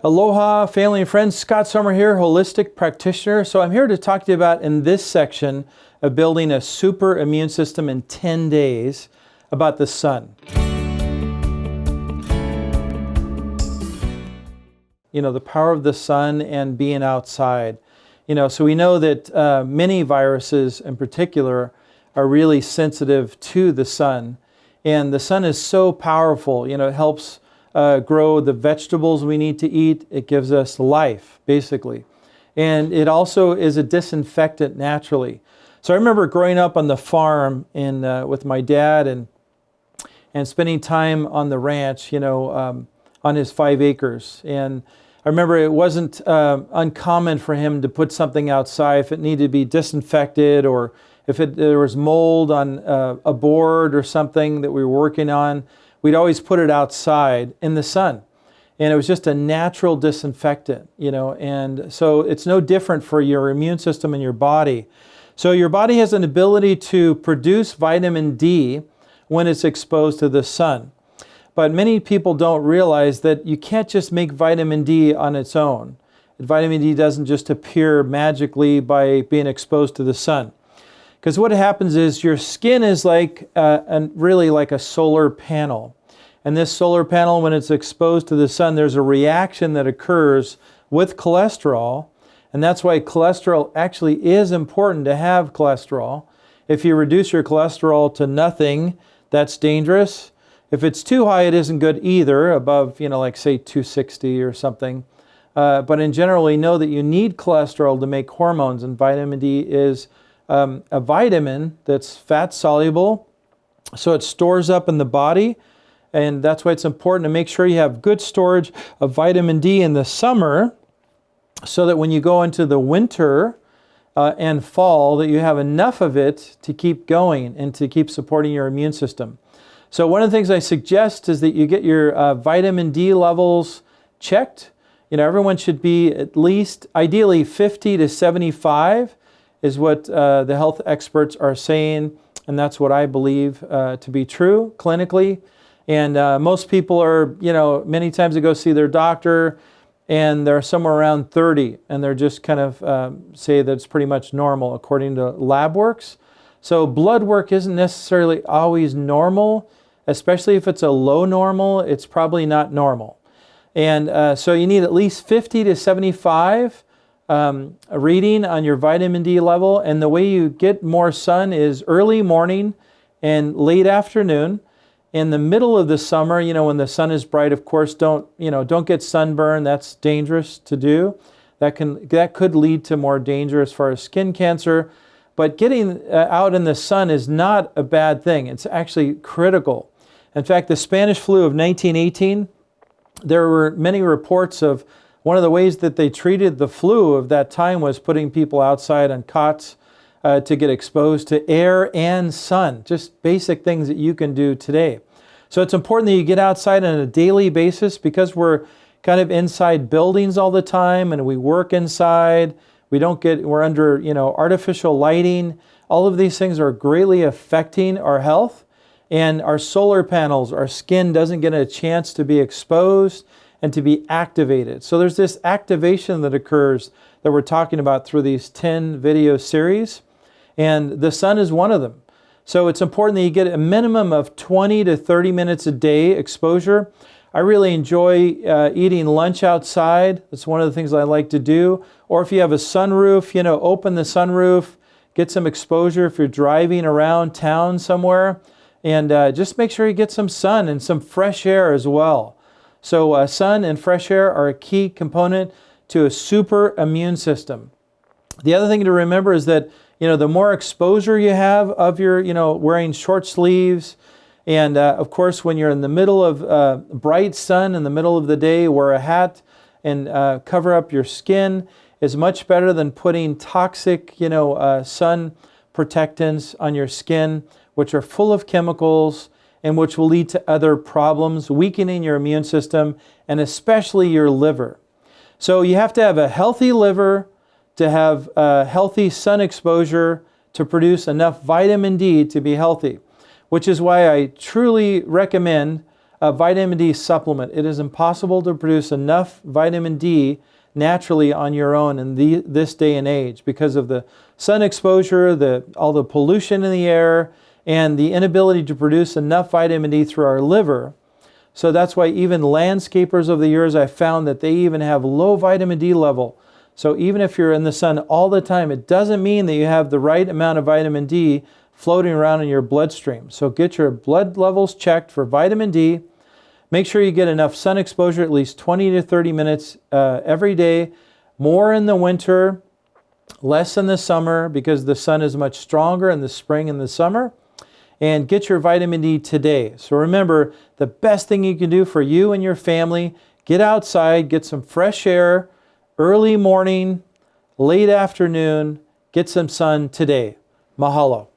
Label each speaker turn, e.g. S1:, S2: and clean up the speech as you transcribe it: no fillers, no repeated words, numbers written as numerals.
S1: Aloha, family and friends. Scott Sommer here, holistic practitioner. So I'm here to talk to you about, in this section of building a super immune system in 10 days, about the sun. You know, the power of the sun and being outside. You know, so we know that many viruses in particular are really sensitive to the sun. And the sun is so powerful. You know, it helps grow the vegetables we need to eat. It gives us life, basically. And it also is a disinfectant naturally. So I remember growing up on the farm with my dad and spending time on the ranch, you know, on his 5 acres. And I remember it wasn't uncommon for him to put something outside if it needed to be disinfected, or if there was mold on a board or something that we were working on. We'd always put it outside in the sun. And it was just a natural disinfectant, you know, and so it's no different for your immune system and your body. So your body has an ability to produce vitamin D when it's exposed to the sun. But many people don't realize that you can't just make vitamin D on its own. Vitamin D doesn't just appear magically by being exposed to the sun. Because what happens is your skin is like really like a solar panel. And this solar panel, when it's exposed to the sun, there's a reaction that occurs with cholesterol. And that's why cholesterol actually is important to have cholesterol. If you reduce your cholesterol to nothing, that's dangerous. If it's too high, it isn't good either, above, you know, like say 260 or something. But in general, we know that you need cholesterol to make hormones, and vitamin D is a vitamin that's fat soluble, so it stores up in the body, and that's why it's important to make sure you have good storage of vitamin D in the summer, so that when you go into the winter and fall, that you have enough of it to keep going and to keep supporting your immune system. So one of the things I suggest is that you get your vitamin D levels checked. You know, everyone should be at least, ideally 50 to 75 is what the health experts are saying, and that's what I believe to be true clinically. And most people are, you know, many times they go see their doctor and they're somewhere around 30, and they're just kind of say that it's pretty much normal according to lab works. So blood work isn't necessarily always normal, especially if it's a low normal, it's probably not normal. And so you need at least 50 to 75 a reading on your vitamin D level. And the way you get more sun is early morning and late afternoon. In the middle of the summer, you know, when the sun is bright, of course, don't get sunburn. That's dangerous to do. That could lead to more danger as far as skin cancer. But getting out in the sun is not a bad thing. It's actually critical. In fact, the Spanish flu of 1918, there were many reports of one of the ways that they treated the flu of that time was putting people outside on cots to get exposed to air and sun, just basic things that you can do today. So it's important that you get outside on a daily basis, because we're kind of inside buildings all the time and we work inside. We're under, you know, artificial lighting. All of these things are greatly affecting our health, and our solar panels, our skin doesn't get a chance to be exposed and to be activated. So there's this activation that occurs that we're talking about through these 10 video series, and the sun is one of them. So it's important that you get a minimum of 20 to 30 minutes a day exposure. I really enjoy eating lunch outside. That's one of the things I like to do. Or if you have a sunroof, you know, open the sunroof, get some exposure if you're driving around town somewhere, and just make sure you get some sun and some fresh air as well. So sun and fresh air are a key component to a super immune system. The other thing to remember is that, you know, the more exposure you have of your, you know, wearing short sleeves, and of course, when you're in the middle of bright sun in the middle of the day, wear a hat and cover up your skin is much better than putting toxic, you know, sun protectants on your skin, which are full of chemicals and which will lead to other problems, weakening your immune system and especially your liver. So you have to have a healthy liver to have healthy sun exposure to produce enough vitamin D to be healthy, which is why I truly recommend a vitamin D supplement. It is impossible to produce enough vitamin D naturally on your own in this day and age because of the sun exposure, all the pollution in the air, and the inability to produce enough vitamin D through our liver. So that's why even landscapers over the years, I've found that they even have low vitamin D level. So even if you're in the sun all the time, it doesn't mean that you have the right amount of vitamin D floating around in your bloodstream. So get your blood levels checked for vitamin D. Make sure you get enough sun exposure, at least 20 to 30 minutes every day. More in the winter, less in the summer, because the sun is much stronger in the spring and the summer. And get your vitamin D today. So remember, the best thing you can do for you and your family, get outside, get some fresh air, early morning, late afternoon, get some sun today. Mahalo.